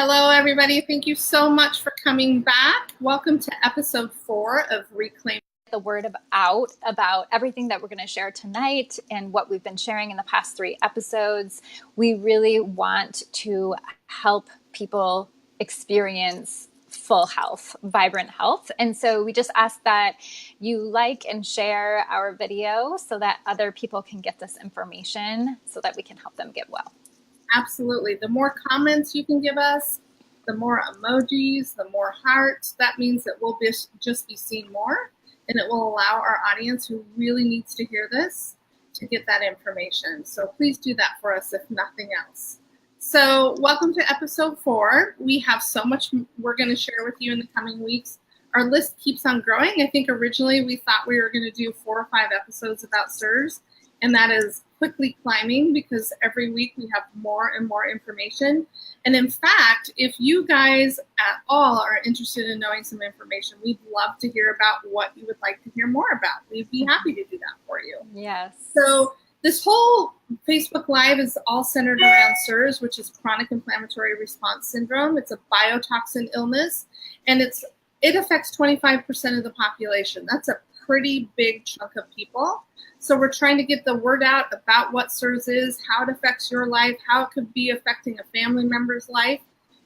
Hello, everybody. Thank you so much for coming back. Welcome to episode 4 of Reclaim the Word out about everything that we're going to share tonight and what we've been sharing in the past 3 episodes. We really want to help people experience full health, vibrant health. And so we just ask that you like and share our video so that other people can get this information so that we can help them get well. Absolutely. The more comments you can give us, the more emojis, the more hearts, that means that we'll just be seen more, and it will allow our audience who really needs to hear this to get that information. So please do that for us, if nothing else. So welcome to episode 4. We have so much we're going to share with you in the coming weeks. Our list keeps on growing. I think originally we thought we were going to do 4 or 5 episodes about CIRS, and that is quickly climbing because every week we have more and more information. And in fact, if you guys at all are interested in knowing some information, we'd love to hear about what you would like to hear more about. We'd be happy to do that for you. Yes. So this whole Facebook Live is all centered around CIRS, which is chronic inflammatory response syndrome. It's a biotoxin illness, and it affects 25% of the population. That's a pretty big chunk of people. So we're trying to get the word out about what CIRS is, how it affects your life, how it could be affecting a family member's life.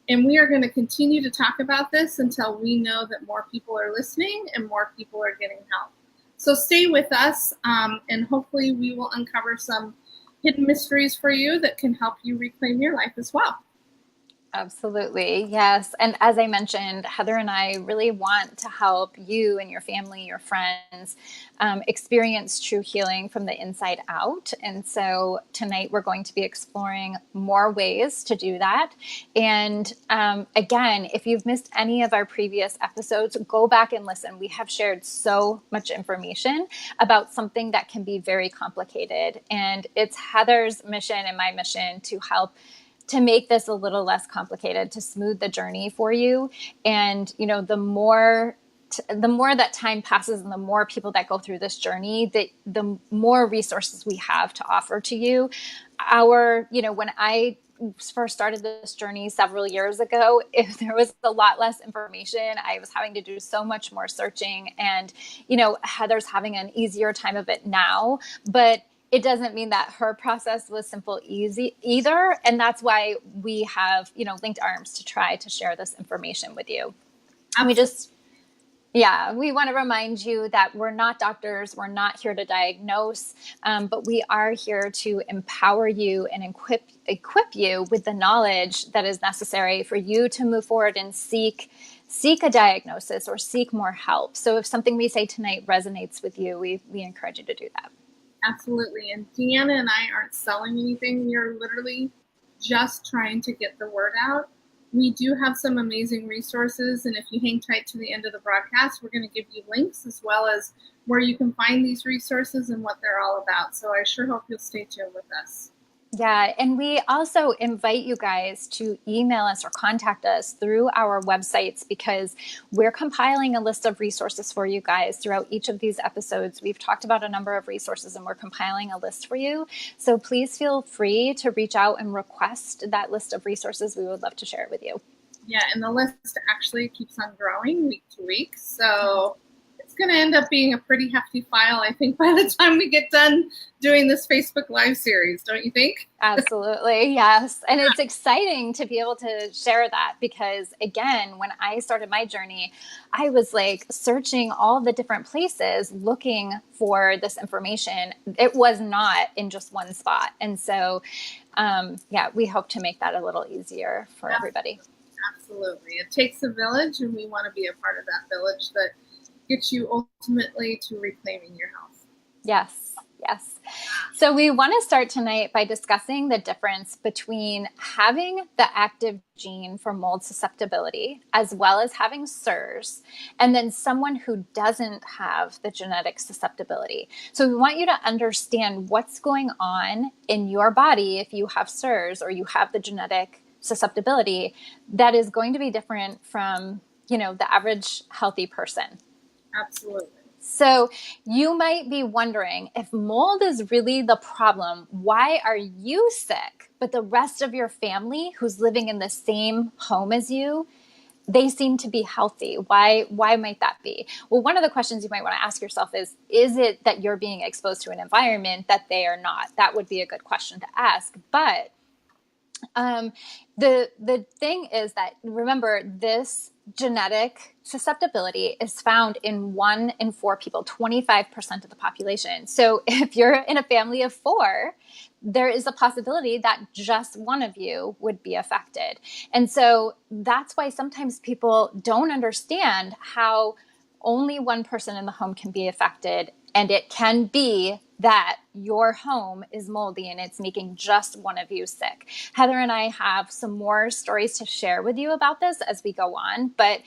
And we are going to continue to talk about this until we know that more people are listening and more people are getting help. So stay with us, and hopefully we will uncover some hidden mysteries for you that can help you reclaim your life as well. Absolutely. Yes. And as I mentioned, Heather and I really want to help you and your family, your friends, experience true healing from the inside out. And so tonight we're going to be exploring more ways to do that. And again, if you've missed any of our previous episodes, go back and listen. We have shared so much information about something that can be very complicated. And it's Heather's mission and my mission to help to make this a little less complicated, to smooth the journey for you. And, you know, the more that time passes and the more people that go through this journey, the more resources we have to offer to you. When I first started this journey several years ago, if there was a lot less information, I was having to do so much more searching, and, you know, Heather's having an easier time of it now, but it doesn't mean that her process was simple, easy either. And that's why we have, linked arms to try to share this information with you. And we want to remind you that we're not doctors. We're not here to diagnose, but we are here to empower you and equip you with the knowledge that is necessary for you to move forward and seek a diagnosis or seek more help. So if something we say tonight resonates with you, we encourage you to do that. Absolutely. And Deanna and I aren't selling anything. We are literally just trying to get the word out. We do have some amazing resources, and if you hang tight to the end of the broadcast, we're going to give you links as well as where you can find these resources and what they're all about. So I sure hope you'll stay tuned with us. Yeah, and we also invite you guys to email us or contact us through our websites, because we're compiling a list of resources for you guys throughout each of these episodes. We've talked about a number of resources and we're compiling a list for you. So please feel free to reach out and request that list of resources. We would love to share it with you. Yeah, and the list actually keeps on growing week to week. So it's going to end up being a pretty hefty file, I think, by the time we get done doing this Facebook Live series, don't you think? Absolutely, yes. And it's exciting to be able to share that because, again, when I started my journey, I was like searching all the different places looking for this information. It was not in just one spot. And so, we hope to make that a little easier for everybody. Absolutely. It takes a village, and we want to be a part of that village that gets you ultimately to reclaiming your health. Yes. So we want to start tonight by discussing the difference between having the active gene for mold susceptibility as well as having CIRS, and then someone who doesn't have the genetic susceptibility. So we want you to understand what's going on in your body if you have CIRS or you have the genetic susceptibility that is going to be different from, the average healthy person. Absolutely. So you might be wondering, if mold is really the problem, why are you sick, but the rest of your family who's living in the same home as you, they seem to be healthy? Why might that be? Well, one of the questions you might want to ask yourself is it that you're being exposed to an environment that they are not? That would be a good question to ask. But the thing is that, remember, this genetic susceptibility is found in 1 in 4 people, 25% of the population. So if you're in a family of 4, there is a possibility that just one of you would be affected. And so that's why sometimes people don't understand how only one person in the home can be affected. And it can be that your home is moldy and it's making just one of you sick. Heather and I have some more stories to share with you about this as we go on. But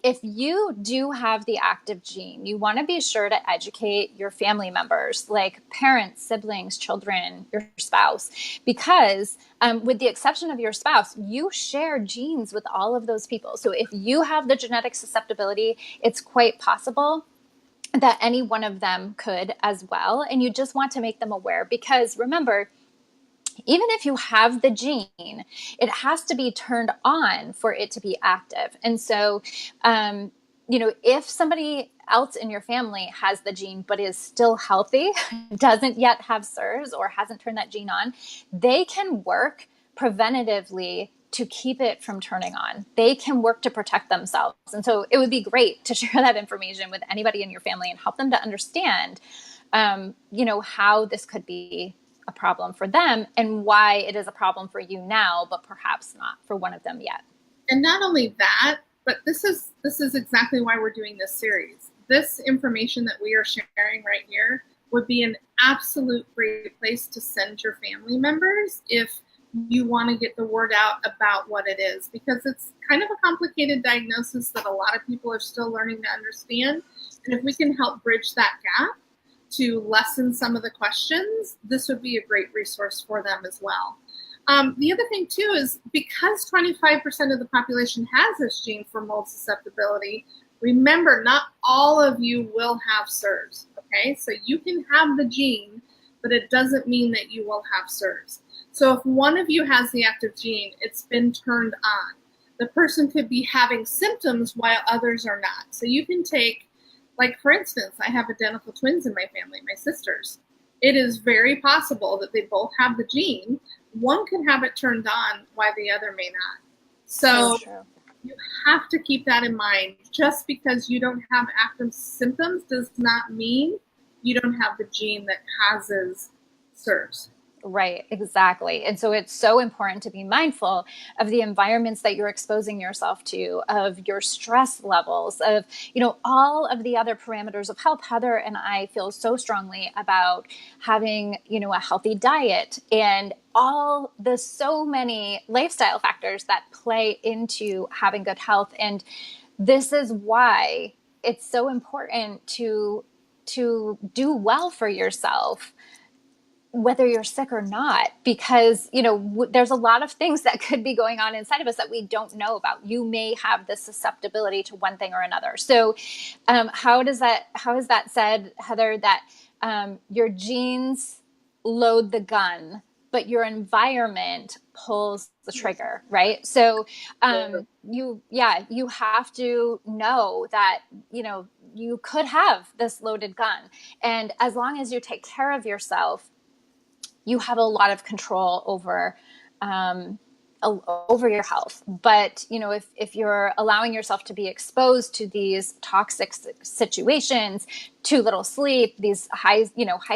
if you do have the active gene, you want to be sure to educate your family members, like parents, siblings, children, your spouse, because with the exception of your spouse, you share genes with all of those people. So if you have the genetic susceptibility, it's quite possible that any one of them could as well. And you just want to make them aware, because remember, even if you have the gene, it has to be turned on for it to be active. And so, if somebody else in your family has the gene but is still healthy, doesn't yet have SIRS or hasn't turned that gene on, they can work preventatively to keep it from turning on. They can work to protect themselves. And so it would be great to share that information with anybody in your family and help them to understand, how this could be a problem for them and why it is a problem for you now, but perhaps not for one of them yet. And not only that, but this is exactly why we're doing this series. This information that we are sharing right here would be an absolute great place to send your family members if you want to get the word out about what it is, because it's kind of a complicated diagnosis that a lot of people are still learning to understand. And if we can help bridge that gap to lessen some of the questions, this would be a great resource for them as well. The other thing too is, because 25% of the population has this gene for mold susceptibility, remember, not all of you will have SIRS, okay? So you can have the gene, but it doesn't mean that you will have SIRS. So if one of you has the active gene, it's been turned on. The person could be having symptoms while others are not. So you can take, like, for instance, I have identical twins in my family, my sisters. It is very possible that they both have the gene. One could have it turned on while the other may not. So you have to keep that in mind. Just because you don't have active symptoms does not mean you don't have the gene that causes SIRS. Right, exactly. And so it's so important to be mindful of the environments that you're exposing yourself to, of your stress levels, of, all of the other parameters of health. Heather and I feel so strongly about having, a healthy diet and all the so many lifestyle factors that play into having good health. And this is why it's so important to do well for yourself, whether you're sick or not, because, there's a lot of things that could be going on inside of us that we don't know about. You may have this susceptibility to one thing or another. So how is that said, Heather, that your genes load the gun, but your environment pulls the trigger, right? So you have to know that, you could have this loaded gun. And as long as you take care of yourself, you have a lot of control over your health. But, if you're allowing yourself to be exposed to these toxic situations, too little sleep, these high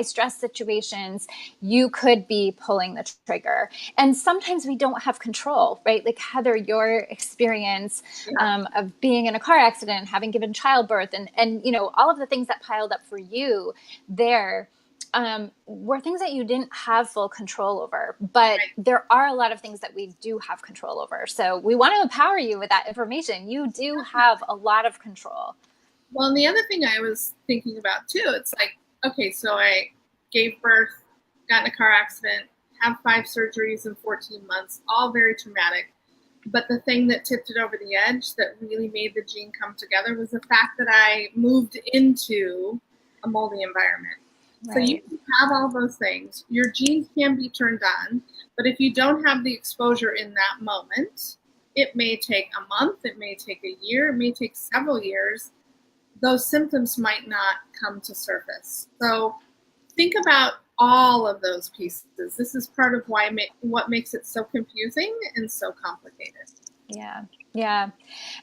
stress situations, you could be pulling the trigger. And sometimes we don't have control, right? Like, Heather, your experience of being in a car accident, having given childbirth, and all of the things that piled up for you there, were things that you didn't have full control over, but there are a lot of things that we do have control over. So we want to empower you with that information. You do have a lot of control. Well, and the other thing I was thinking about too, it's like, okay, so I gave birth, got in a car accident, have 5 surgeries in 14 months, all very traumatic. But the thing that tipped it over the edge that really made the gene come together was the fact that I moved into a moldy environment. So you Right. can have all those things. Your genes can be turned on, but if you don't have the exposure in that moment, it may take a month, it may take a year, it may take several years. Those symptoms might not come to surface. So think about all of those pieces. This is part of what makes it so confusing and so complicated. Yeah. Yeah.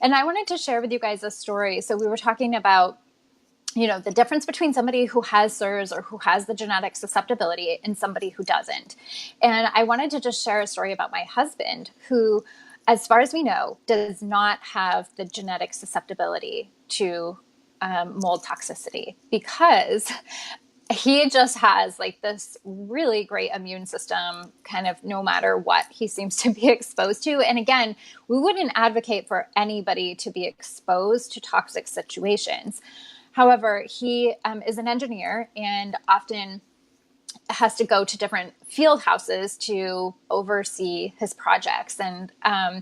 And I wanted to share with you guys a story. So we were talking about, the difference between somebody who has SIRS or who has the genetic susceptibility and somebody who doesn't. And I wanted to just share a story about my husband who, as far as we know, does not have the genetic susceptibility to mold toxicity because he just has like this really great immune system kind of no matter what he seems to be exposed to. And again, we wouldn't advocate for anybody to be exposed to toxic situations. However, he is an engineer and often has to go to different field houses to oversee his projects. And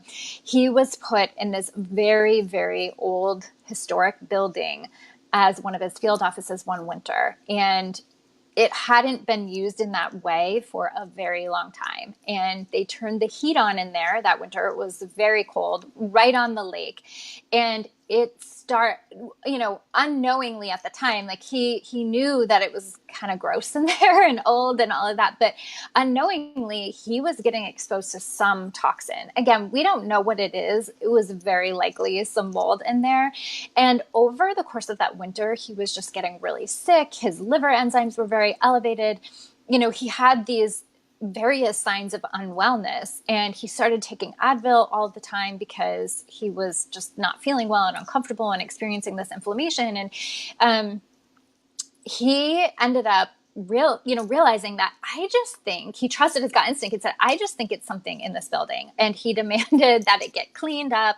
he was put in this very, very old historic building as one of his field offices one winter. And it hadn't been used in that way for a very long time. And they turned the heat on in there that winter. It was very cold, right on the lake. And unknowingly at the time, like he knew that it was kind of gross in there and old and all of that, but unknowingly he was getting exposed to some toxin. Again, we don't know what it is. It was very likely some mold in there. And over the course of that winter, he was just getting really sick. His liver enzymes were very elevated. He had these various signs of unwellness, and he started taking Advil all the time because he was just not feeling well and uncomfortable and experiencing this inflammation. And he ended up realizing that I just think he trusted his gut instinct and said, I just think it's something in this building. And he demanded that it get cleaned up.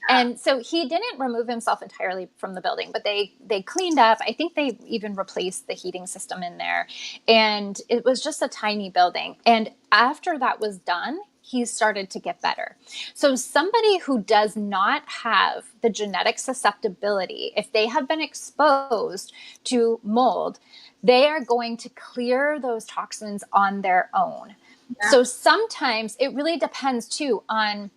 And so he didn't remove himself entirely from the building, but they cleaned up. I think they even replaced the heating system in there. And it was just a tiny building. And after that was done, he started to get better. So somebody who does not have the genetic susceptibility, if they have been exposed to mold, they are going to clear those toxins on their own. Yeah. So sometimes it really depends too on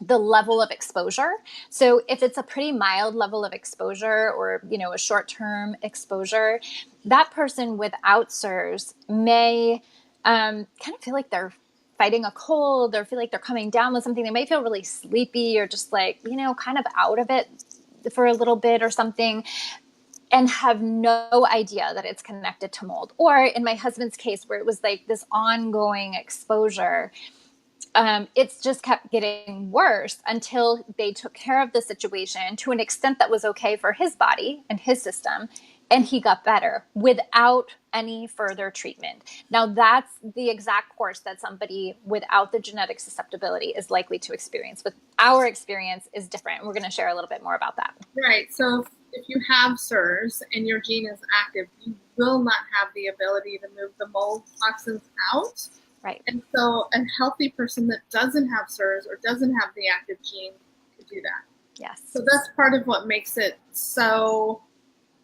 the level of exposure. So if it's a pretty mild level of exposure or, a short-term exposure, that person without SIRS may kind of feel like they're fighting a cold or feel like they're coming down with something. They might feel really sleepy or just like, kind of out of it for a little bit or something, and have no idea that it's connected to mold. Or in my husband's case, where it was like this ongoing exposure, it's just kept getting worse until they took care of the situation to an extent that was okay for his body and his system. And he got better without any further treatment. Now, that's the exact course that somebody without the genetic susceptibility is likely to experience. But our experience is different. We're going to share a little bit more about that. Right. So if you have SIRS and your gene is active, you will not have the ability to move the mold toxins out. Right. And so a healthy person that doesn't have SIRS or doesn't have the active gene could do that. Yes. So that's part of what makes it so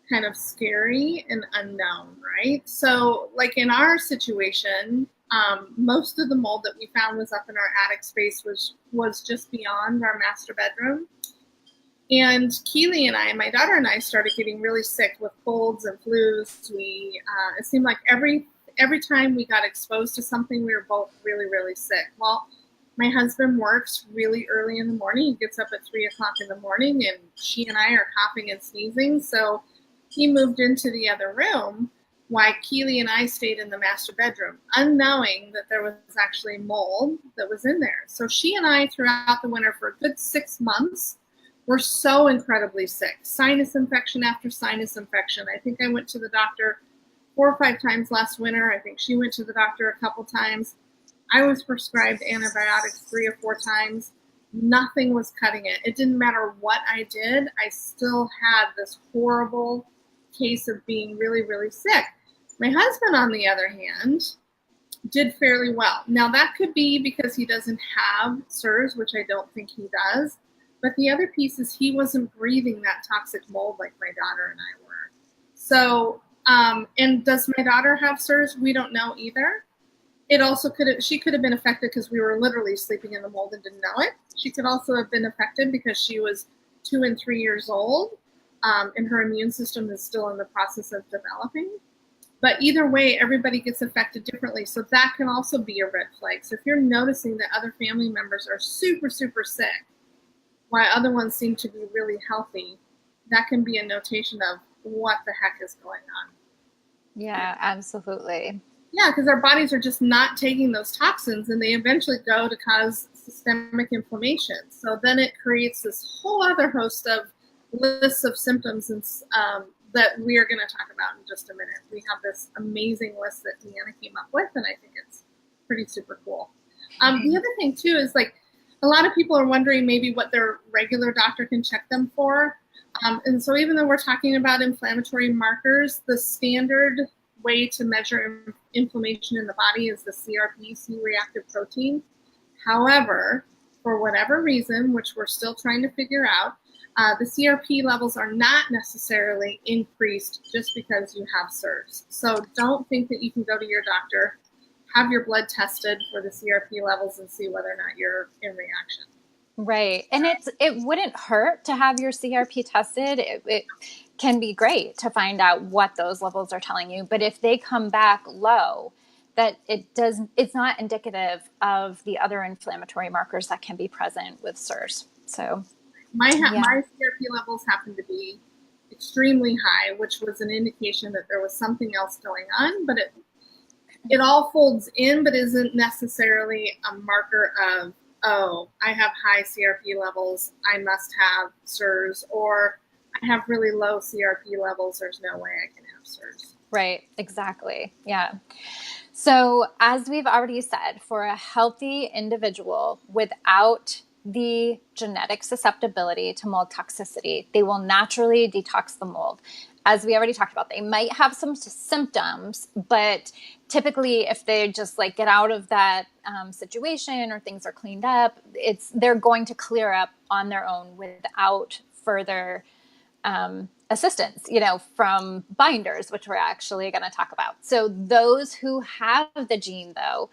kind of scary and unknown, right? So like in our situation, most of the mold that we found was up in our attic space, was just beyond our master bedroom. And Keely and I, my daughter and I, started getting really sick with colds and flus. It seemed like every time we got exposed to something, we were both really, really sick. Well, my husband works really early in the morning. He gets up at 3 o'clock in the morning, and she and I are coughing and sneezing. So he moved into the other room while Keely and I stayed in the master bedroom, unknowing that there was actually mold that was in there. So she and I, throughout the winter for a good 6 months, were so incredibly sick. Sinus infection after sinus infection. I think I went to the doctor 4 or 5 times last winter. I think she went to the doctor a couple times. I was prescribed antibiotics 3 or 4 times. Nothing was cutting it. It didn't matter what I did. I still had this horrible case of being really, really sick. My husband, on the other hand, did fairly well. Now, that could be because he doesn't have SIRS, which I don't think he does. But the other piece is he wasn't breathing that toxic mold like my daughter and I were. So, and does my daughter have SIRS? We don't know either. It also she could have been affected because we were literally sleeping in the mold and didn't know it. She could also have been affected because she was 2 and 3 years old, and her immune system is still in the process of developing. But either way, everybody gets affected differently. So that can also be a red flag. So if you're noticing that other family members are super, super sick, while other ones seem to be really healthy, that can be a notation of what the heck is going on. Yeah, absolutely. Yeah, because our bodies are just not taking those toxins, and they eventually go to cause systemic inflammation. So then it creates this whole other host of lists of symptoms and that we are going to talk about in just a minute. We have this amazing list that Deanna came up with, and I think it's pretty super cool. The other thing, too, is like a lot of people are wondering maybe what their regular doctor can check them for. And so even though we're talking about inflammatory markers, the standard way to measure inflammation in the body is the CRP, C-reactive protein. However, for whatever reason, which we're still trying to figure out, the CRP levels are not necessarily increased just because you have SIRS. So don't think that you can go to your doctor, have your blood tested for the CRP levels, and see whether or not you're in reaction. Right. And it wouldn't hurt to have your CRP tested. It can be great to find out what those levels are telling you. But if they come back low, that it's not indicative of the other inflammatory markers that can be present with SIRS. So my CRP levels happen to be extremely high, which was an indication that there was something else going on, but it all folds in, but isn't necessarily a marker of, oh, I have high CRP levels, I must have SIRS, or I have really low CRP levels, there's no way I can have SIRS. Right, exactly. Yeah. So as we've already said, for a healthy individual without the genetic susceptibility to mold toxicity, they will naturally detox the mold. As we already talked about, they might have some symptoms, but typically if they just like get out of that situation or things are cleaned up, they're going to clear up on their own without further assistance, from binders, which we're actually going to talk about. So those who have the gene, though,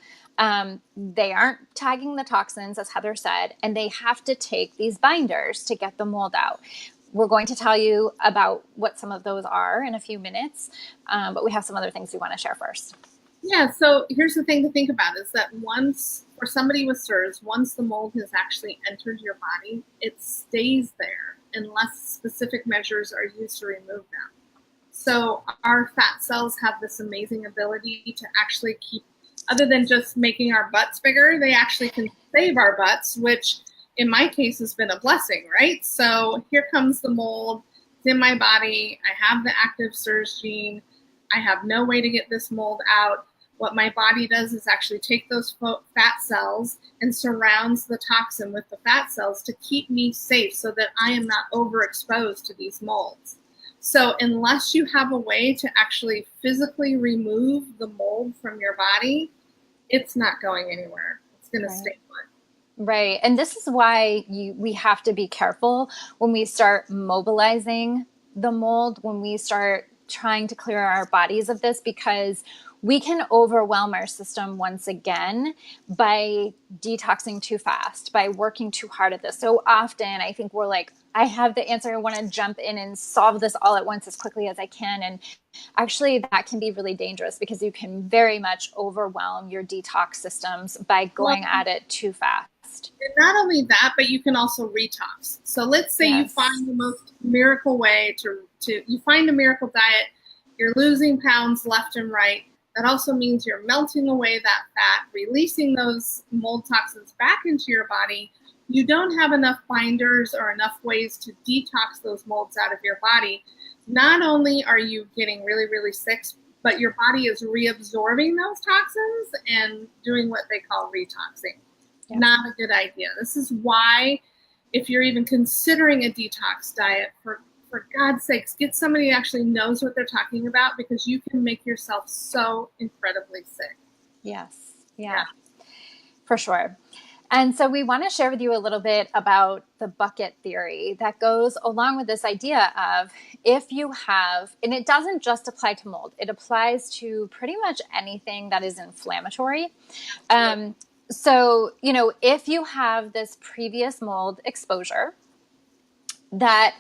they aren't tagging the toxins, as Heather said, and they have to take these binders to get the mold out. We're going to tell you about what some of those are in a few minutes, but we have some other things we want to share first. Yeah, so here's the thing to think about is that for somebody with SIRS, once the mold has actually entered your body, it stays there unless specific measures are used to remove them. So our fat cells have this amazing ability to actually keep, other than just making our butts bigger, they actually can save our butts, which in my case has been a blessing, right? So here comes the mold. It's in my body. I have the active SIRS gene. I have no way to get this mold out. What my body does is actually take those fat cells and surrounds the toxin with the fat cells to keep me safe so that I am not overexposed to these molds. So unless you have a way to actually physically remove the mold from your body, it's not going anywhere. It's going to stay put. Right. And this is why we have to be careful when we start mobilizing the mold, when we start trying to clear our bodies of this, because we can overwhelm our system once again by detoxing too fast, by working too hard at this. So often I think we're like, I have the answer. I want to jump in and solve this all at once as quickly as I can. And actually that can be really dangerous because you can very much overwhelm your detox systems by going at it too fast. And not only that, but you can also retox. So let's say you find the most miracle way you find a miracle diet, you're losing pounds left and right. That also means you're melting away that fat, releasing those mold toxins back into your body. You don't have enough binders or enough ways to detox those molds out of your body. Not only are you getting really, really sick, but your body is reabsorbing those toxins and doing what they call retoxing. Yeah. Not a good idea. This is why, if you're even considering a detox diet, for God's sakes, get somebody who actually knows what they're talking about, because you can make yourself so incredibly sick. Yes. Yeah. Yeah, for sure. And so we want to share with you a little bit about the bucket theory that goes along with this idea of if you have, and it doesn't just apply to mold, it applies to pretty much anything that is inflammatory. So, if you have this previous mold exposure, that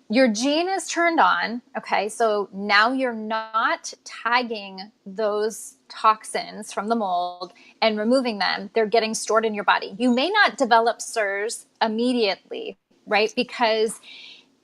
your gene is turned on. Okay. So now you're not tagging those toxins from the mold and removing them. They're getting stored in your body. You may not develop SIRS immediately, right? Because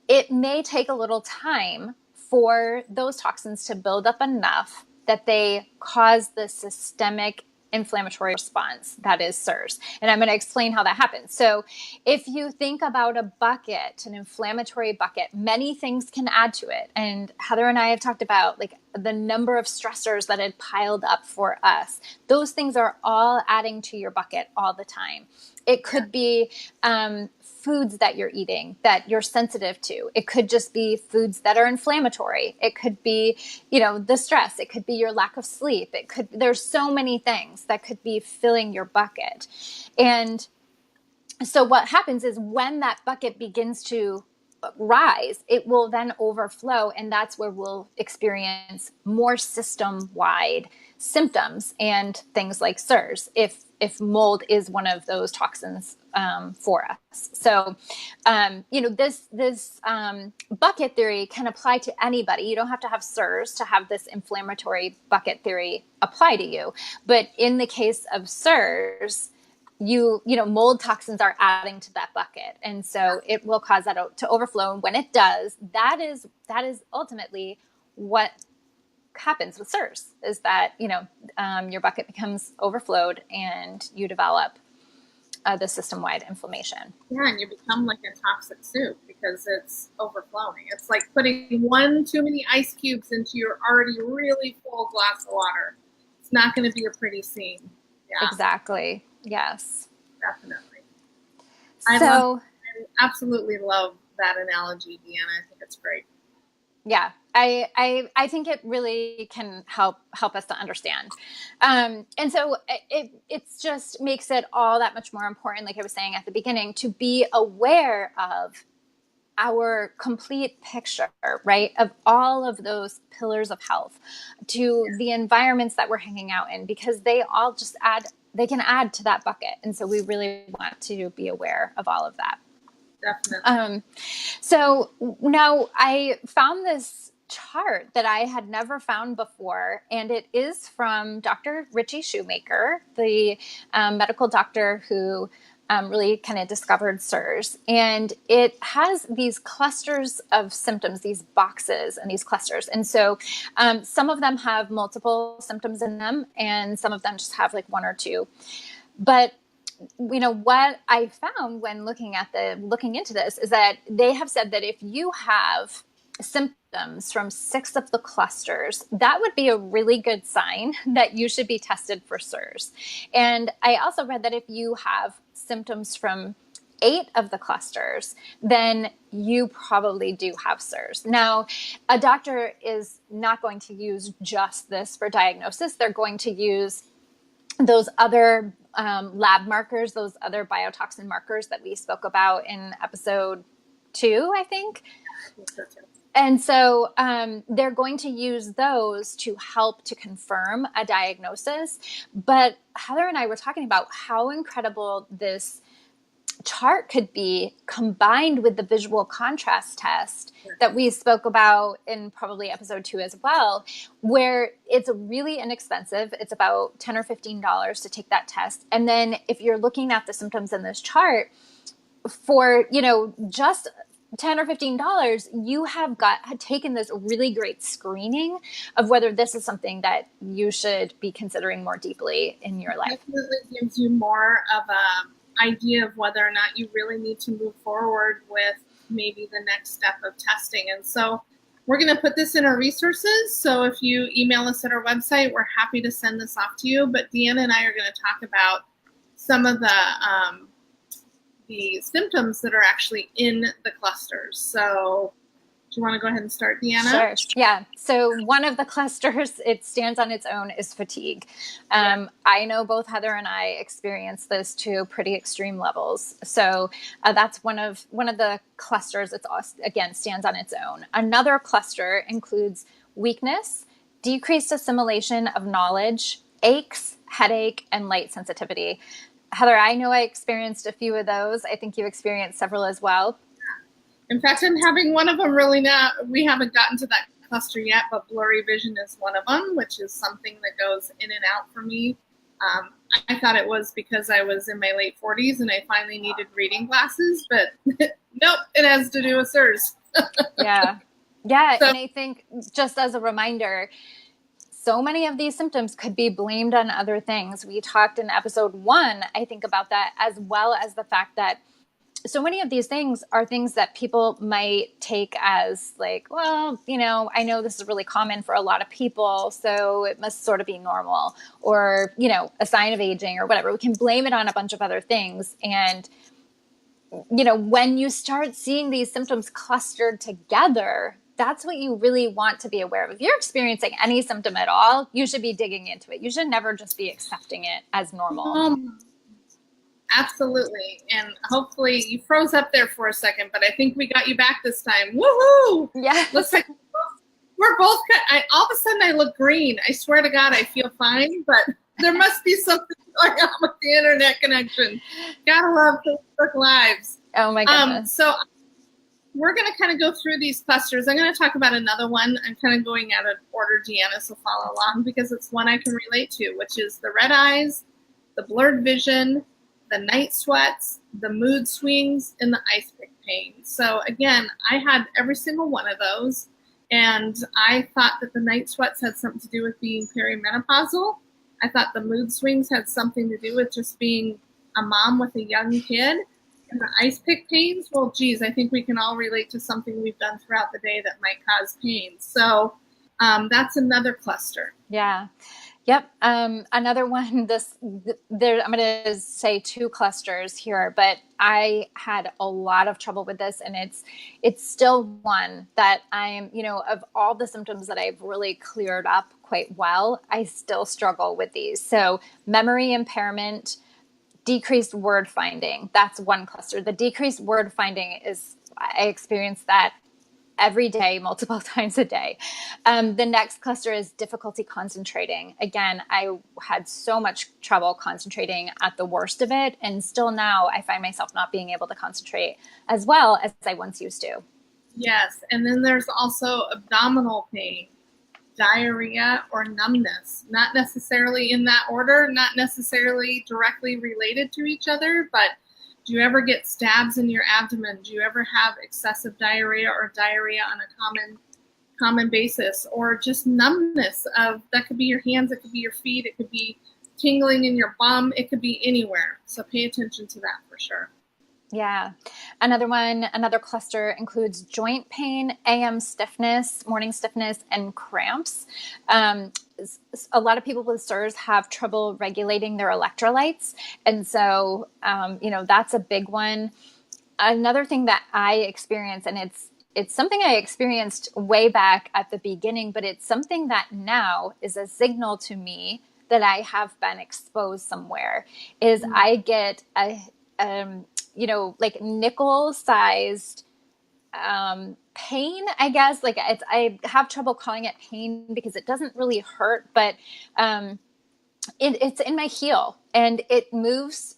it may take a little time for those toxins to build up enough that they cause the systemic inflammatory response that is SIRS. And I'm going to explain how that happens. So if you think about a bucket, an inflammatory bucket, many things can add to it. And Heather and I have talked about like the number of stressors that had piled up for us. Those things are all adding to your bucket all the time. It could be foods that you're eating that you're sensitive to. It could just be foods that are inflammatory. It could be, the stress. It could be your lack of sleep. There's so many things that could be filling your bucket. And so what happens is when that bucket begins to rise, it will then overflow. And that's where we'll experience more system-wide symptoms and things like SIRS if mold is one of those toxins for us. So, this bucket theory can apply to anybody. You don't have to have SIRS to have this inflammatory bucket theory apply to you. But in the case of SIRS, mold toxins are adding to that bucket. And so it will cause that to overflow. And when it does, that is ultimately what happens with SIRS is that, your bucket becomes overflowed and you develop the system-wide inflammation. Yeah, and you become like a toxic soup because it's overflowing. It's like putting one too many ice cubes into your already really full glass of water. It's not going to be a pretty scene. Yeah. Exactly. Yes. Definitely. I absolutely love that analogy, Deanna. I think it's great. Yeah, I think it really can help us to understand. And so it's just makes it all that much more important, like I was saying at the beginning, to be aware of our complete picture, right, of all of those pillars of health, to the environments that we're hanging out in, because they all just they can add to that bucket. And so we really want to be aware of all of that. Definitely. So now I found this chart that I had never found before, and it is from Dr. Richie Shoemaker, the medical doctor who really kind of discovered SIRS. And it has these clusters of symptoms, these boxes and these clusters. And so some of them have multiple symptoms in them, and some of them just have like one or two. But what I found when looking into this is that they have said that if you have symptoms from 6 of the clusters, that would be a really good sign that you should be tested for SIRS. And I also read that if you have symptoms from 8 of the clusters, then you probably do have SIRS. Now, a doctor is not going to use just this for diagnosis. They're going to use those other lab markers, those other biotoxin markers that we spoke about in episode 2, I think. And so they're going to use those to help to confirm a diagnosis. But Heather and I were talking about how incredible this chart could be combined with the visual contrast test that we spoke about in probably episode 2 as well, where it's really inexpensive. It's about $10 or $15 to take that test. And then if you're looking at the symptoms in this chart for, just $10 or $15, you have taken this really great screening of whether this is something that you should be considering more deeply in your life. It definitely gives you more of a idea of whether or not you really need to move forward with maybe the next step of testing. And so we're going to put this in our resources. So if you email us at our website, we're happy to send this off to you. But Deanna and I are going to talk about some of the symptoms that are actually in the clusters. So you want to go ahead and start, Deanna? Sure. Yeah. So one of the clusters, it stands on its own, is fatigue. I know both Heather and I experience this to pretty extreme levels. So that's one of the clusters. It's again stands on its own. Another cluster includes weakness, decreased assimilation of knowledge, aches, headache, and light sensitivity. Heather, I know I experienced a few of those. I think you experienced several as well. In fact, I'm having one of them really now. We haven't gotten to that cluster yet, but blurry vision is one of them, which is something that goes in and out for me. I thought it was because I was in my late 40s and I finally needed reading glasses, but nope, it has to do with SIRS. Yeah. So, and I think just as a reminder, so many of these symptoms could be blamed on other things. We talked in episode 1, I think, about that, as well as the fact that so many of these things are things that people might take as like, well, I know this is really common for a lot of people, so it must sort of be normal, or, a sign of aging or whatever. We can blame it on a bunch of other things. And, when you start seeing these symptoms clustered together, that's what you really want to be aware of. If you're experiencing any symptom at all, you should be digging into it. You should never just be accepting it as normal. Absolutely. And hopefully you froze up there for a second, but I think we got you back this time. Woohoo! Yeah. Looks like we're both, all of a sudden I look green. I swear to God, I feel fine, but there must be something going on with the internet connection. Gotta love Facebook Lives. Oh my goodness. So we're going to kind of go through these clusters. I'm going to talk about another one. I'm kind of going out of order, Deanna, so follow along because it's one I can relate to, which is the red eyes, the blurred vision, the night sweats, the mood swings, and the ice pick pain. So again, I had every single one of those, and I thought that the night sweats had something to do with being perimenopausal. I thought the mood swings had something to do with just being a mom with a young kid. And the ice pick pains, well, geez, I think we can all relate to something we've done throughout the day that might cause pain. So that's another cluster. Yeah. Yep. Another one, I'm going to say 2 clusters here, but I had a lot of trouble with this, and it's still one that I'm, of all the symptoms that I've really cleared up quite well, I still struggle with these. So memory impairment, decreased word finding, that's one cluster. The decreased word finding I experience that every day, multiple times a day. The next cluster is difficulty concentrating. Again, I had so much trouble concentrating at the worst of it. And still now I find myself not being able to concentrate as well as I once used to. Yes. And then there's also abdominal pain, diarrhea, or numbness. Not necessarily in that order, not necessarily directly related to each other, but do you ever get stabs in your abdomen? Do you ever have excessive diarrhea or diarrhea on a common basis? Or just numbness that could be your hands, it could be your feet, it could be tingling in your bum, it could be anywhere. So pay attention to that for sure. Yeah. Another cluster includes joint pain, AM stiffness, morning stiffness, and cramps. A lot of people with SIRS have trouble regulating their electrolytes. And so, that's a big one. Another thing that I experience, and it's something I experienced way back at the beginning, but it's something that now is a signal to me that I have been exposed somewhere, is I get like nickel-sized pain, I guess. Like I have trouble calling it pain because it doesn't really hurt, but it's in my heel and it moves.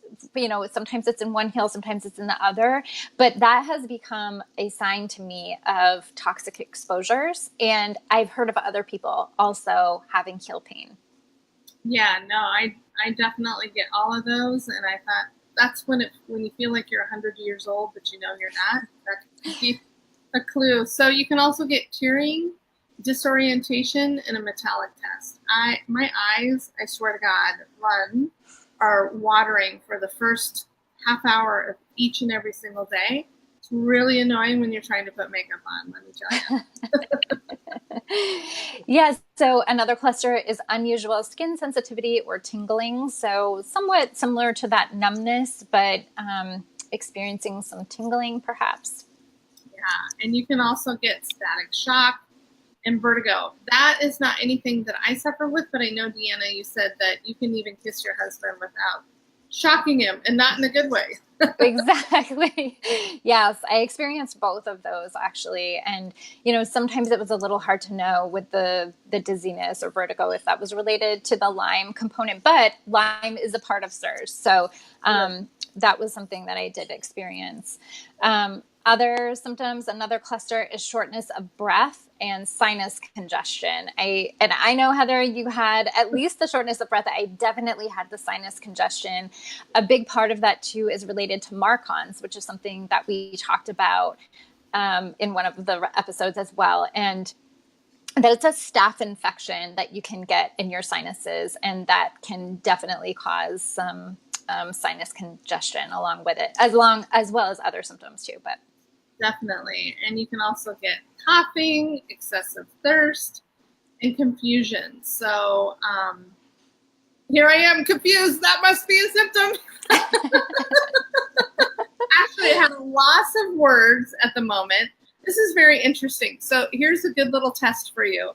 Sometimes it's in one heel, sometimes it's in the other. But that has become a sign to me of toxic exposures, and I've heard of other people also having heel pain. Yeah, no, I definitely get all of those, and I thought that's when you feel like you're 100 years old, but you're not. That could be a clue. So you can also get tearing, disorientation, and a metallic test. My eyes, I swear to God, are watering for the first half hour of each and every single day. It's really annoying when you're trying to put makeup on, let me tell you. Yes. So another cluster is unusual skin sensitivity or tingling. So somewhat similar to that numbness, but experiencing some tingling perhaps. And you can also get static shock and vertigo. That is not anything that I suffer with, but I know, Deanna, you said that you can even kiss your husband without shocking him, and not in a good way. Exactly. Yes, I experienced both of those actually. And, sometimes it was a little hard to know with the dizziness or vertigo if that was related to the Lyme component, but Lyme is a part of SIRS. So that was something that I did experience. Other symptoms, another cluster is shortness of breath and sinus congestion. I know, Heather, you had at least the shortness of breath. I definitely had the sinus congestion. A big part of that too is related to MARCoNS, which is something that we talked about in one of the episodes as well. And that it's a staph infection that you can get in your sinuses, and that can definitely cause some sinus congestion along with it, as well as other symptoms too. But definitely. And you can also get coughing, excessive thirst, and confusion. So here I am confused. That must be a symptom. Actually, I have loss of words at the moment. This is very interesting. So here's a good little test for you.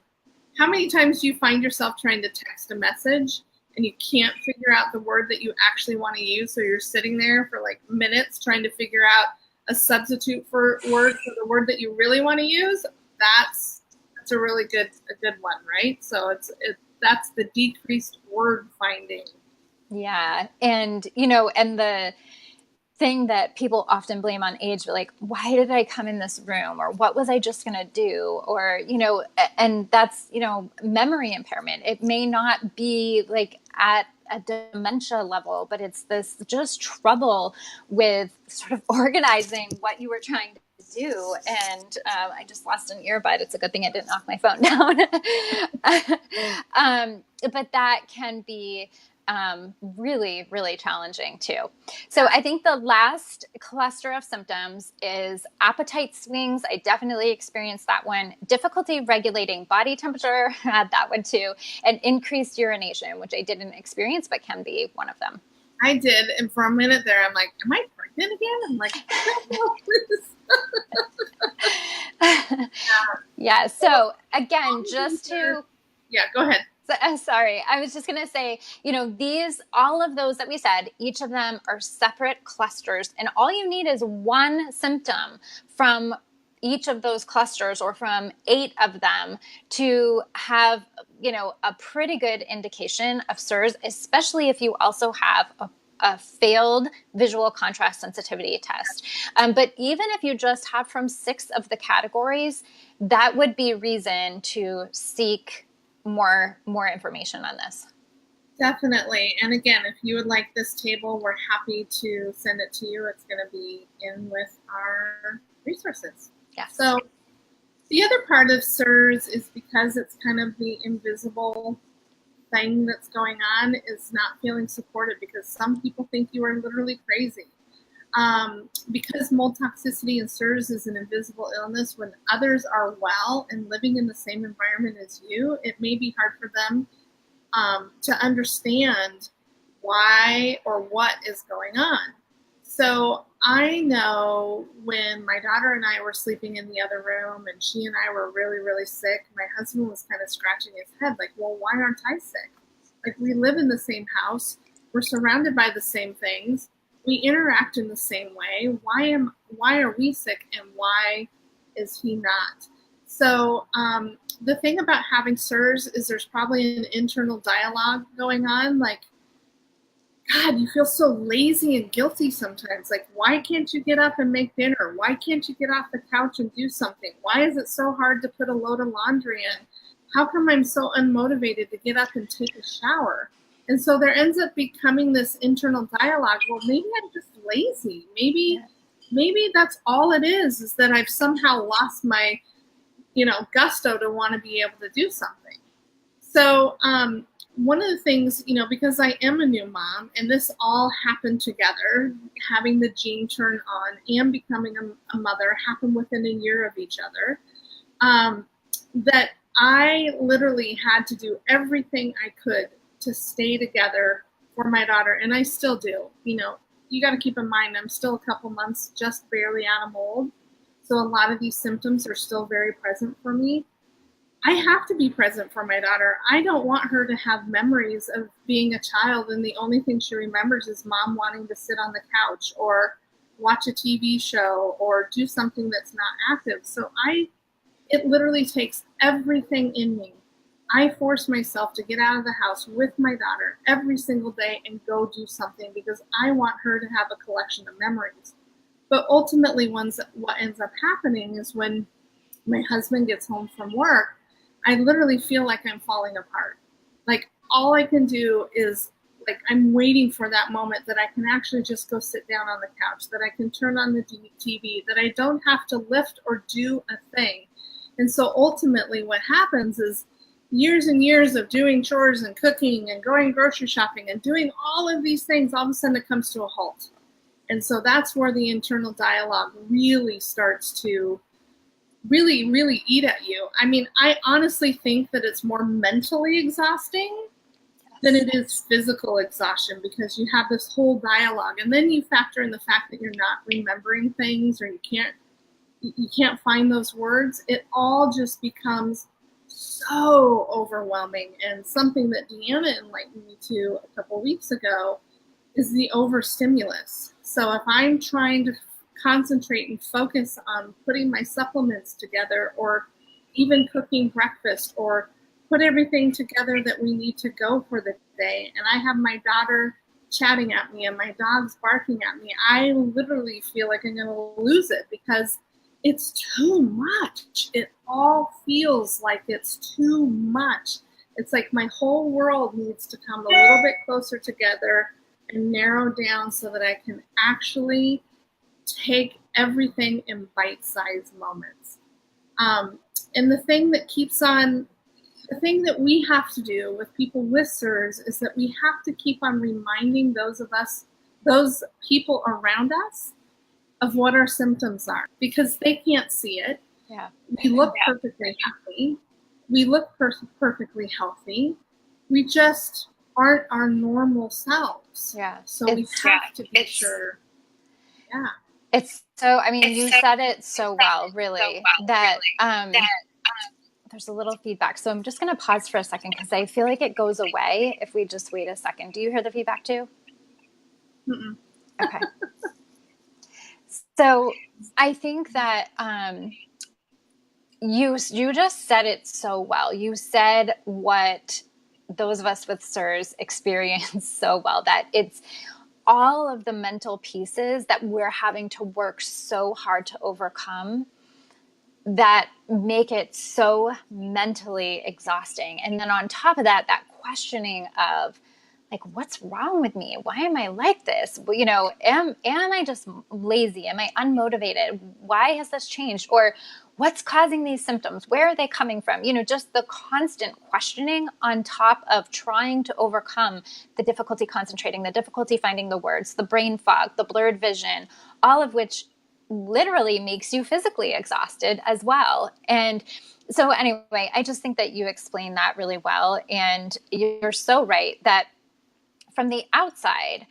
How many times do you find yourself trying to text a message and you can't figure out the word that you actually want to use? So you're sitting there for like minutes trying to figure out a substitute for word for the word that you really want to use. That's a really good one, right? So that's the decreased word finding. Yeah, and and the thing that people often blame on age, like, why did I come in this room, or what was I just going to do, or and that's memory impairment. It may not be like at a dementia level, but it's this just trouble with sort of organizing what you were trying to do. And I just lost an earbud. It's a good thing I didn't knock my phone down. But that can be really, really challenging too. So I think the last cluster of symptoms is appetite swings. I definitely experienced that one. Difficulty regulating body temperature, had that one too. And increased urination, which I didn't experience, but can be one of them. I did. And for a minute there, I'm like, am I pregnant again? I'm like, yeah. So again, just to... Yeah, go ahead. Sorry, I was just going to say, all of those that we said, each of them are separate clusters, and all you need is one symptom from each of those clusters, or from 8 of them, to have, a pretty good indication of SIRS, especially if you also have a failed visual contrast sensitivity test. But even if you just have from 6 of the categories, that would be reason to seek more information on this. Definitely. And again, if you would like this table, we're happy to send it to you. It's going to be in with our resources. Yeah. So the other part of SIRS is, because it's kind of the invisible thing that's going on, is not feeling supported, because some people think you are literally crazy. Because mold toxicity and SIRS is an invisible illness, when others are well and living in the same environment as you, it may be hard for them to understand why or what is going on. So I know when my daughter and I were sleeping in the other room and she and I were really, really sick, my husband was kind of scratching his head like, well, why aren't I sick? Like, we live in the same house. We're surrounded by the same things. We interact in the same way. Why are we sick, and why is he not? So the thing about having SIRS is there's probably an internal dialogue going on, like, God, you feel so lazy and guilty sometimes. Like, why can't you get up and make dinner? Why can't you get off the couch and do something? Why is it so hard to put a load of laundry in? How come I'm so unmotivated to get up and take a shower? And so there ends up becoming this internal dialogue. Well, maybe I'm just lazy. Maybe that's all it is that I've somehow lost my, gusto to want to be able to do something. So one of the things, because I am a new mom, and this all happened together, having the gene turn on and becoming a mother happened within a year of each other, that I literally had to do everything I could to stay together for my daughter, and I still do. You got to keep in mind, I'm still a couple months just barely out of mold. So a lot of these symptoms are still very present for me. I have to be present for my daughter. I don't want her to have memories of being a child and the only thing she remembers is mom wanting to sit on the couch or watch a TV show or do something that's not active. So it literally takes everything in me. I force myself to get out of the house with my daughter every single day and go do something because I want her to have a collection of memories. But ultimately, what ends up happening is when my husband gets home from work, I literally feel like I'm falling apart. Like all I can do is like I'm waiting for that moment that I can actually just go sit down on the couch, that I can turn on the TV, that I don't have to lift or do a thing. And so ultimately what happens is years and years of doing chores and cooking and going grocery shopping and doing all of these things, all of a sudden it comes to a halt. And so that's where the internal dialogue really starts to really, really eat at you. I mean, I honestly think that it's more mentally exhausting than it is physical exhaustion because you have this whole dialogue. And then you factor in the fact that you're not remembering things or you can't find those words. It all just becomes so overwhelming. And something that Deanna enlightened me to a couple weeks ago is the overstimulus. So if I'm trying to concentrate and focus on putting my supplements together or even cooking breakfast or put everything together that we need to go for the day, and I have my daughter chatting at me and my dog's barking at me, I literally feel like I'm going to lose it because it's too much. It all feels like it's too much. It's like my whole world needs to come a little bit closer together and narrow down so that I can actually take everything in bite-sized moments. And the thing that we have to do with people with CIRS is that we have to keep on reminding those people around us of what our symptoms are because they can't see it. Yeah. We look perfectly happy. We look perfectly healthy. We just aren't our normal selves. Yeah. So we have to be sure. Yeah. It's so, I mean, you said it so well, really, that there's a little feedback. So I'm just going to pause for a second because I feel like it goes away if we just wait a second. Do you hear the feedback too? Mm-mm. Okay. So I think that you just said it so well. You said what those of us with CIRS experience so well, that it's all of the mental pieces that we're having to work so hard to overcome that make it so mentally exhausting. And then on top of that, that questioning of like, what's wrong with me? Why am I like this? Well, am I just lazy? Am I unmotivated? Why has this changed? Or what's causing these symptoms? Where are they coming from? Just the constant questioning on top of trying to overcome the difficulty concentrating, the difficulty finding the words, the brain fog, the blurred vision, all of which literally makes you physically exhausted as well. And so anyway, I just think that you explained that really well. And you're so right that from the outside,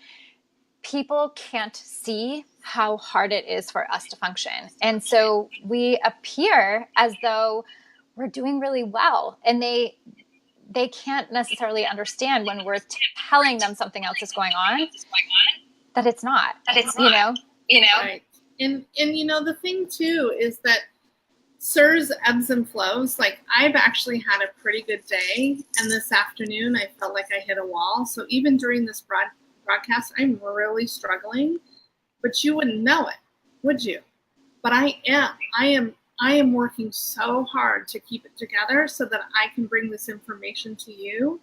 people can't see how hard it is for us to function. And so we appear as though we're doing really well. And they can't necessarily understand when we're telling them something else is going on, that it's not, Right. And the thing too is that CIRS ebbs and flows. Like I've actually had a pretty good day, and this afternoon I felt like I hit a wall. So even during this broadcast, I'm really struggling, but you wouldn't know it, would you? But I am working so hard to keep it together so that I can bring this information to you.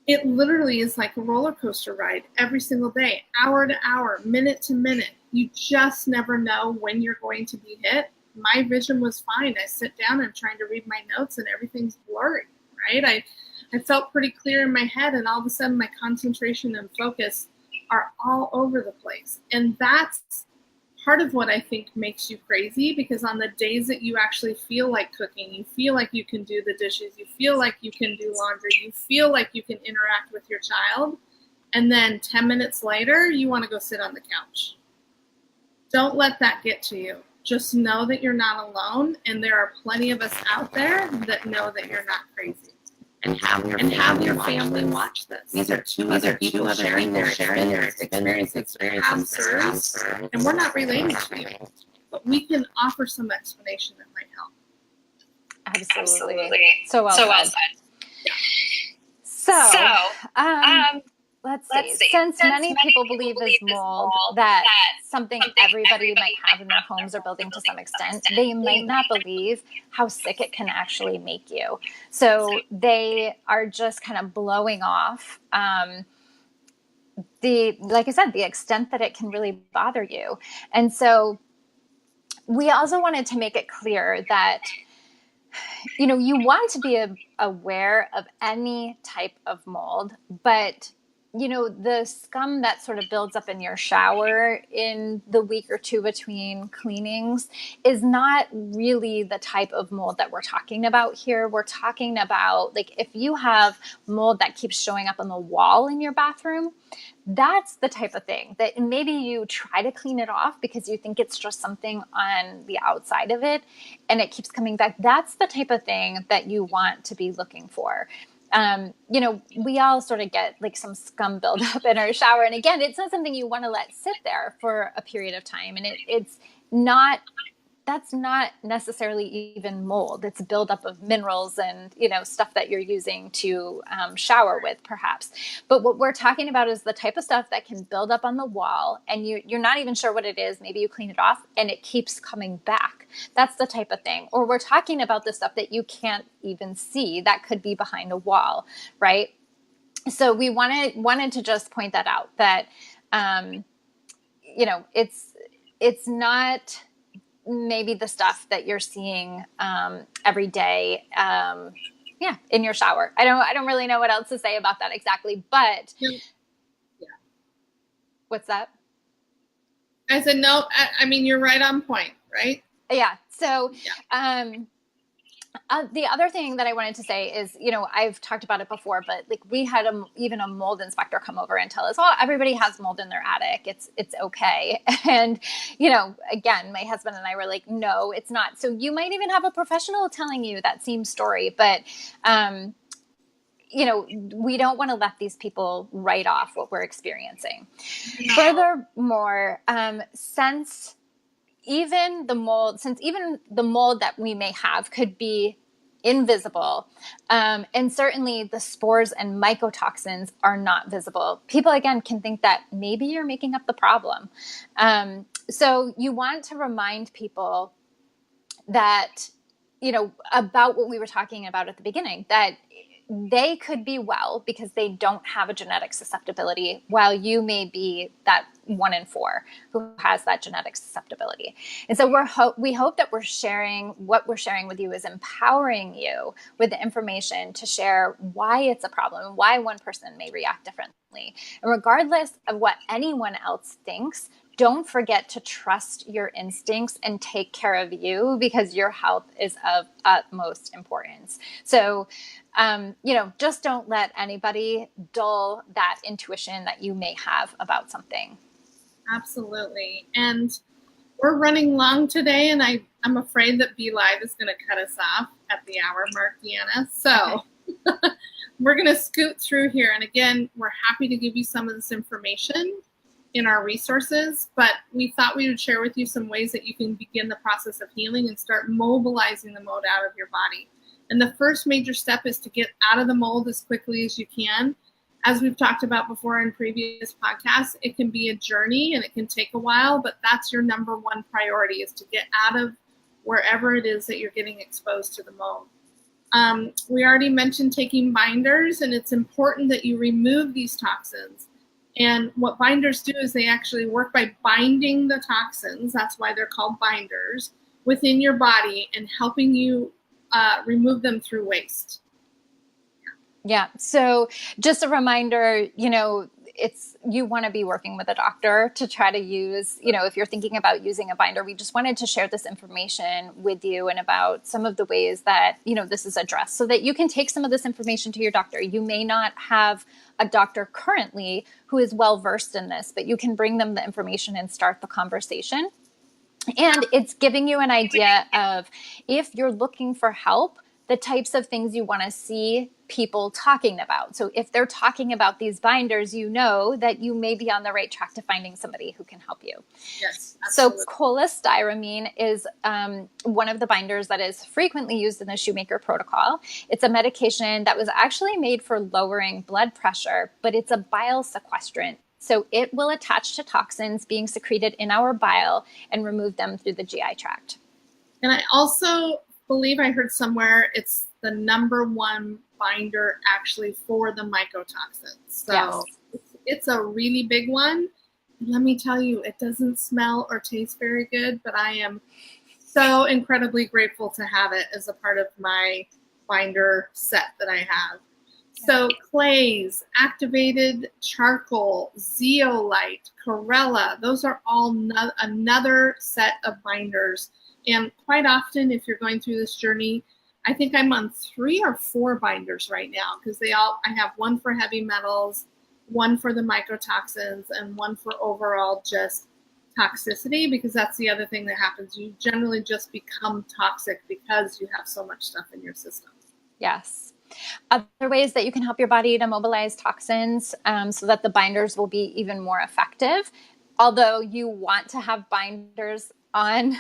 It literally is like a roller coaster ride every single day, hour to hour, minute to minute. You just never know when you're going to be hit. My vision was fine. I sit down, I'm trying to read my notes and everything's blurry, right? I felt pretty clear in my head, and all of a sudden my concentration and focus are all over the place. And that's part of what I think makes you crazy, because on the days that you actually feel like cooking, you feel like you can do the dishes, you feel like you can do laundry, you feel like you can interact with your child, and then 10 minutes later, you want to go sit on the couch. Don't let that get to you. just know that you're not alone, and there are plenty of us out there that know that you're not crazy. And have your family watch this. These are two other people sharing their experiences. And we're not related to you, but we can offer some explanation that might help. Absolutely. So well said. Yeah. So, let's see. Since many people believe is mold that something everybody might have in their homes or building to some extent, they might not believe how sick it can actually make you. So they are just kind of blowing off like I said, the extent that it can really bother you. And so we also wanted to make it clear that you want to be aware of any type of mold, but the scum that sort of builds up in your shower in the week or two between cleanings is not really the type of mold that we're talking about here. We're talking about, like, if you have mold that keeps showing up on the wall in your bathroom, that's the type of thing that maybe you try to clean it off because you think it's just something on the outside of it and it keeps coming back. That's the type of thing that you want to be looking for. We all sort of get like some scum buildup in our shower. And again, it's not something you want to let sit there for a period of time. And that's not necessarily even mold. It's a buildup of minerals and, stuff that you're using to shower with, perhaps. But what we're talking about is the type of stuff that can build up on the wall and you're not even sure what it is. Maybe you clean it off and it keeps coming back. That's the type of thing. Or we're talking about the stuff that you can't even see that could be behind a wall, right? So we wanted to just point that out, that, it's not maybe the stuff that you're seeing every day in your shower. I don't really know what else to say about that exactly, but yeah. What's that? I said no. I mean, you're right on point, right? Yeah. So the other thing that I wanted to say is, I've talked about it before, but like we had even a mold inspector come over and tell us, oh, everybody has mold in their attic. It's okay. And, again, my husband and I were like, no, it's not. So you might even have a professional telling you that same story, but, we don't want to let these people write off what we're experiencing. No. Furthermore, since even the mold that we may have could be invisible, and certainly the spores and mycotoxins are not visible, people again can think that maybe you're making up the problem. So you want to remind people that, about what we were talking about at the beginning, that they could be well because they don't have a genetic susceptibility, while you may be that 1 in 4 who has that genetic susceptibility. And so we hope that what we're sharing with you is empowering you with the information to share why it's a problem and why one person may react differently. And regardless of what anyone else thinks, don't forget to trust your instincts and take care of you, because your health is of utmost importance. So, just don't let anybody dull that intuition that you may have about something. Absolutely. And we're running long today, and I'm afraid that BeLive is going to cut us off at the hour mark, Deanna. So we're going to scoot through here. And again, we're happy to give you some of this information in our resources, but we thought we would share with you some ways that you can begin the process of healing and start mobilizing the mold out of your body. And the first major step is to get out of the mold as quickly as you can. As we've talked about before in previous podcasts, it can be a journey and it can take a while, but that's your number one priority, is to get out of wherever it is that you're getting exposed to the mold. We already mentioned taking binders, and it's important that you remove these toxins. And what binders do is they actually work by binding the toxins, that's why they're called binders, within your body and helping you remove them through waste. Yeah. So just a reminder, you want to be working with a doctor to try to use, if you're thinking about using a binder. We just wanted to share this information with you and about some of the ways that, this is addressed, so that you can take some of this information to your doctor. You may not have a doctor currently who is well versed in this, but you can bring them the information and start the conversation. And it's giving you an idea of, if you're looking for help, the types of things you want to see people talking about. So if they're talking about these binders, you know that you may be on the right track to finding somebody who can help you. Yes, so absolutely. cholestyramine is one of the binders that is frequently used in the Shoemaker protocol. It's a medication that was actually made for lowering blood pressure, but it's a bile sequestrant. So it will attach to toxins being secreted in our bile and remove them through the GI tract. And I also believe I heard somewhere it's the number one binder actually for the mycotoxins. So Yes. it's a really big one. And let me tell you, it doesn't smell or taste very good, but I am so incredibly grateful to have it as a part of my binder set that I have. So clays, activated charcoal, zeolite, chlorella, those are all another set of binders. And quite often, if you're going through this journey, I think I'm on 3 or 4 binders right now, because I have one for heavy metals, one for the mycotoxins, and one for overall just toxicity, because that's the other thing that happens. You generally just become toxic because you have so much stuff in your system. Yes. Other ways that you can help your body to mobilize toxins so that the binders will be even more effective. Although you want to have binders on,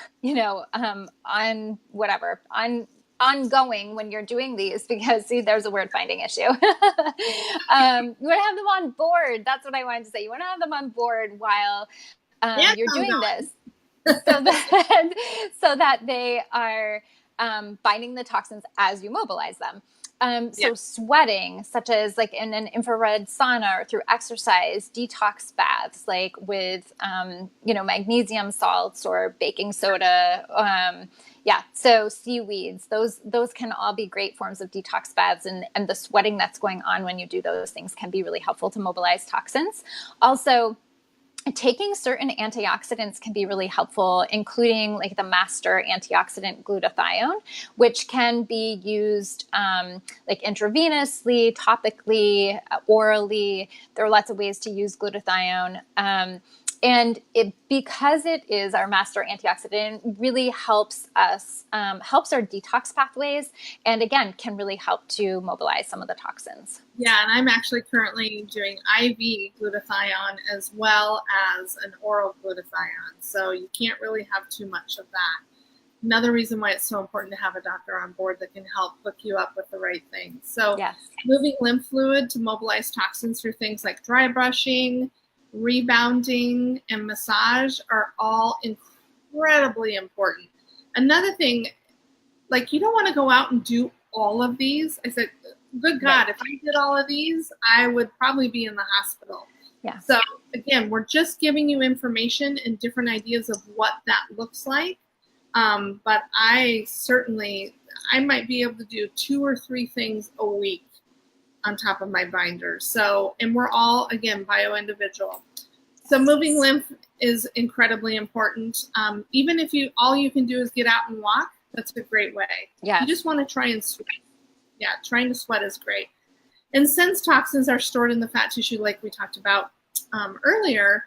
ongoing when you're doing these, because see, there's a word finding issue. You want to have them on board. That's what I wanted to say. You want to have them on board while you're doing this, so that they are binding the toxins as you mobilize them. So sweating, such as like in an infrared sauna or through exercise, detox baths, like with, magnesium salts or baking soda. So seaweeds, those can all be great forms of detox baths, and the sweating that's going on when you do those things can be really helpful to mobilize toxins. Also, taking certain antioxidants can be really helpful, including like the master antioxidant glutathione, which can be used like intravenously, topically, orally. There are lots of ways to use glutathione. And because it is our master antioxidant, really helps us, helps our detox pathways, and again, can really help to mobilize some of the toxins. Yeah, and I'm actually currently doing IV glutathione as well as an oral glutathione, so you can't really have too much of that. Another reason why it's so important to have a doctor on board that can help hook you up with the right things. So moving lymph fluid to mobilize toxins through things like dry brushing, rebounding, and massage are all incredibly important. Another thing, like, you don't want to go out and do all of these. I said, good God, if I did all of these, I would probably be in the hospital. Yeah. So again, we're just giving you information and different ideas of what that looks like. But I might be able to do 2 or 3 things a week on top of my binders. So, and we're all, again, bio-individual. So moving lymph is incredibly important. Even if all you can do is get out and walk, that's a great way. Yeah. You just want to try and sweat. Yeah, trying to sweat is great. And since toxins are stored in the fat tissue, like we talked about earlier,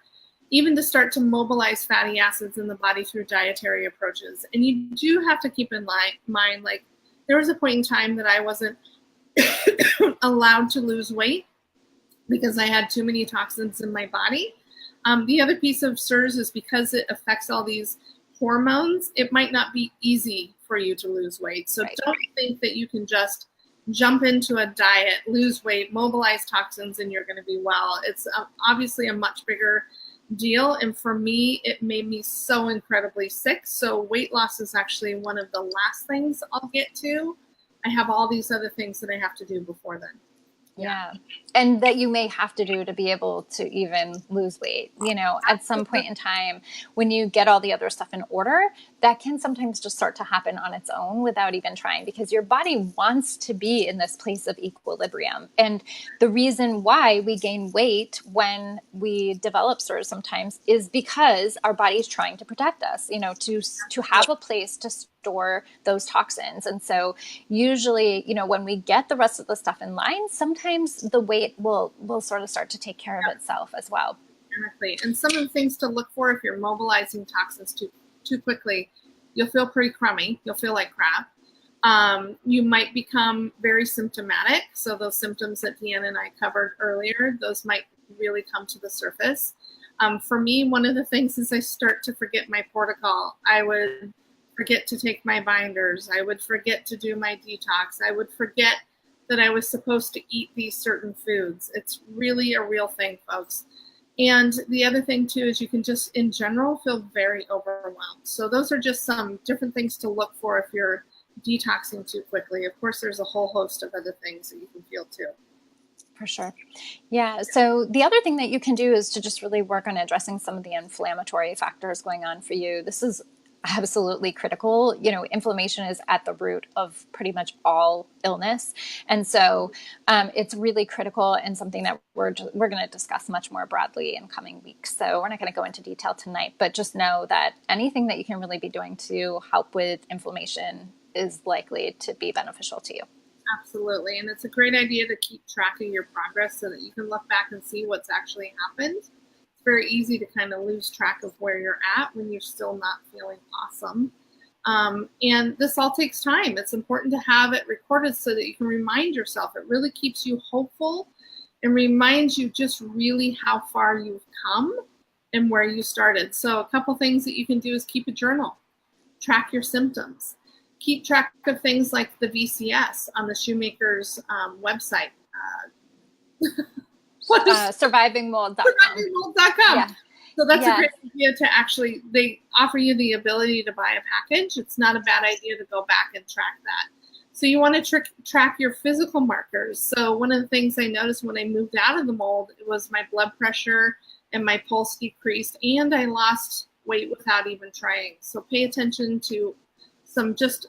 even to start to mobilize fatty acids in the body through dietary approaches. And you do have to keep in mind, like, there was a point in time that I wasn't allowed to lose weight because I had too many toxins in my body. The other piece of SIRS is because it affects all these hormones, it might not be easy for you to lose weight. So don't think that you can just jump into a diet, lose weight, mobilize toxins, and you're going to be well. It's obviously a much bigger deal. And for me, it made me so incredibly sick. So weight loss is actually one of the last things I'll get to. I have all these other things that I have to do before then. Yeah. And that you may have to do to be able to even lose weight, at some point in time, when you get all the other stuff in order, that can sometimes just start to happen on its own without even trying, because your body wants to be in this place of equilibrium. And the reason why we gain weight when we develop SIRS sometimes is because our body is trying to protect us, to have a place to store those toxins. And so usually, when we get the rest of the stuff in line, sometimes the weight will sort of start to take care of itself as well. Exactly. And some of the things to look for if you're mobilizing toxins too too quickly, you'll feel pretty crummy. You'll feel like crap. You might become very symptomatic. So those symptoms that Deanna and I covered earlier, those might really come to the surface. For me, one of the things is I start to forget my protocol. I would forget to take my binders. I would forget to do my detox. I would forget that I was supposed to eat these certain foods. It's really a real thing, folks. And the other thing too is you can just in general feel very overwhelmed. So those are just some different things to look for if you're detoxing too quickly. Of course, there's a whole host of other things that you can feel too. For sure. Yeah. So the other thing that you can do is to just really work on addressing some of the inflammatory factors going on for you. This is absolutely critical. You know, inflammation is at the root of pretty much all illness. And so it's really critical and something that we're going to discuss much more broadly in coming weeks. So we're not going to go into detail tonight, but just know that anything that you can really be doing to help with inflammation is likely to be beneficial to you. Absolutely. And it's a great idea to keep track of your progress so that you can look back and see what's actually happened. It's very easy to kind of lose track of where you're at when you're still not feeling awesome. And this all takes time. It's important to have it recorded so that you can remind yourself. It really keeps you hopeful and reminds you just really how far you've come and where you started. So a couple things that you can do is keep a journal, track your symptoms. Keep track of things like the VCS on the Shoemaker's website. Survivingmold.com. Survivingmold.com. Yeah. So that's a great idea to actually, they offer you the ability to buy a package. It's not a bad idea to go back and track that. So you want to track your physical markers. So one of the things I noticed when I moved out of the mold, it was my blood pressure and my pulse decreased, and I lost weight without even trying. So pay attention to some just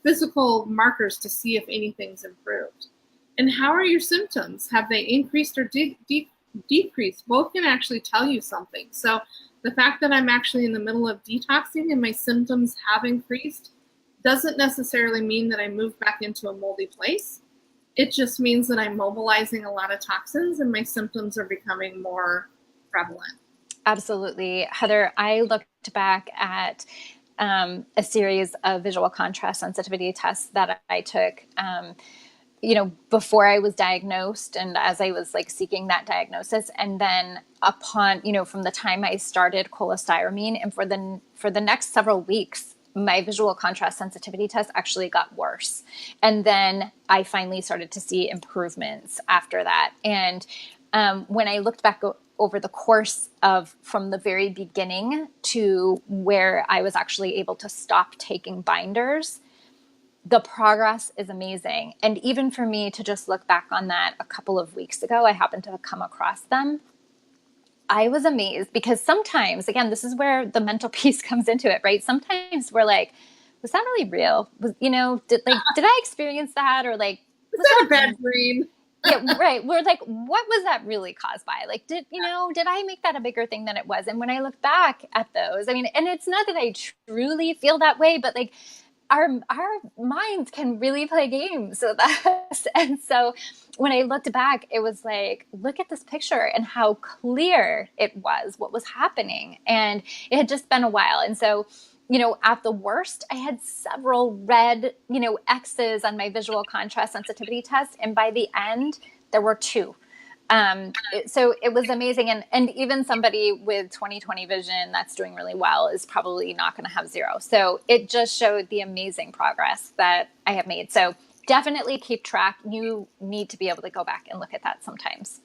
physical markers to see if anything's improved. And how are your symptoms? Have they increased or decreased? Both can actually tell you something. So the fact that I'm actually in the middle of detoxing and my symptoms have increased doesn't necessarily mean that I moved back into a moldy place. It just means that I'm mobilizing a lot of toxins and my symptoms are becoming more prevalent. Absolutely. Heather, I looked back at a series of visual contrast sensitivity tests that I took, before I was diagnosed and as I was like seeking that diagnosis. And then upon, from the time I started cholestyramine and for the next several weeks, my visual contrast sensitivity test actually got worse. And then I finally started to see improvements after that. And when I looked back over the course of from the very beginning to where I was actually able to stop taking binders, the progress is amazing. And even for me to just look back on that a couple of weeks ago, I happened to have come across them. I was amazed because sometimes, again, this is where the mental piece comes into it, right? Sometimes we're like, was that really real? Did I experience that? Or like, was that a bad dream? Yeah, right. We're like, what was that really caused by? Like, did I make that a bigger thing than it was? And when I look back at those, I mean, and it's not that I truly feel that way, but like our minds can really play games with us. And so when I looked back, it was like, look at this picture and how clear it was, what was happening. And it had just been a while. And so at the worst, I had several red, X's on my visual contrast sensitivity test. And by the end, there were 2. So it was amazing. And even somebody with 20/20 vision that's doing really well is probably not going to have 0. So it just showed the amazing progress that I have made. So definitely keep track. You need to be able to go back and look at that sometimes.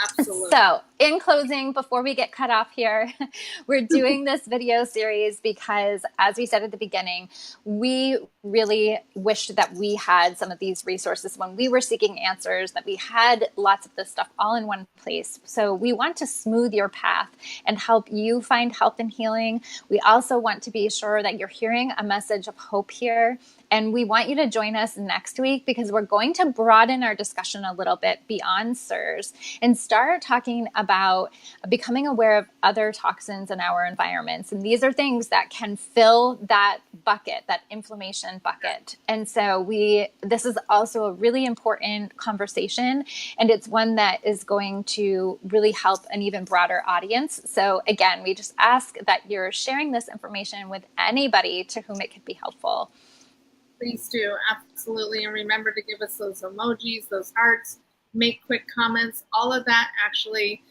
Absolutely. So in closing, before we get cut off here, we're doing this video series because, as we said at the beginning, we really wished that we had some of these resources when we were seeking answers, that we had lots of this stuff all in one place. So we want to smooth your path and help you find health and healing. We also want to be sure that you're hearing a message of hope here. And we want you to join us next week because we're going to broaden our discussion a little bit beyond SIRS and start talking about becoming aware of other toxins in our environments. And these are things that can fill that bucket, that inflammation bucket. And so this is also a really important conversation, and it's one that is going to really help an even broader audience. So again, we just ask that you're sharing this information with anybody to whom it could be helpful. Please do, absolutely. And remember to give us those emojis, those hearts, make quick comments. All of that actually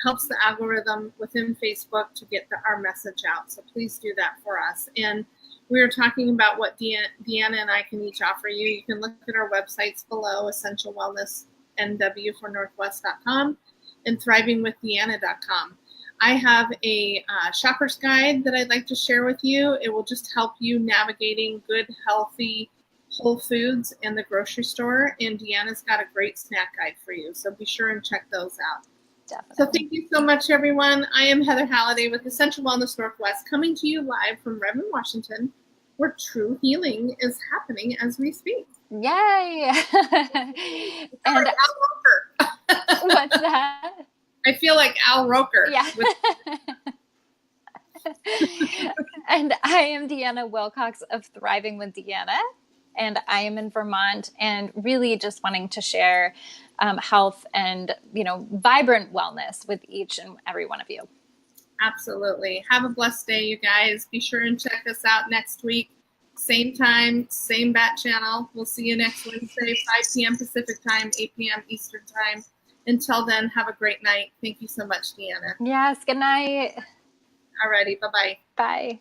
helps the algorithm within Facebook to get our message out. So please do that for us. And we were talking about what Deanna and I can each offer you. You can look at our websites below, Essential Wellness NW for Northwest.com and thrivingwithdeanna.com. I have a shopper's guide that I'd like to share with you. It will just help you navigating good, healthy Whole Foods and the grocery store. And Deanna's got a great snack guide for you. So be sure and check those out. Definitely. So thank you so much, everyone. I am Heather Halliday with Essential Wellness Northwest, coming to you live from Redmond, Washington, where true healing is happening as we speak. Yay! And Al Roker. What's that? I feel like Al Roker. Yeah. And I am Deanna Wilcox of Thriving with Deanna, and I am in Vermont, and really just wanting to share health and, vibrant wellness with each and every one of you. Absolutely. Have a blessed day, you guys. Be sure and check us out next week. Same time, same bat channel. We'll see you next Wednesday, 5 p.m. Pacific time, 8 p.m. Eastern time. Until then, have a great night. Thank you so much, Deanna. Yes, good night. Alrighty, bye-bye. Bye.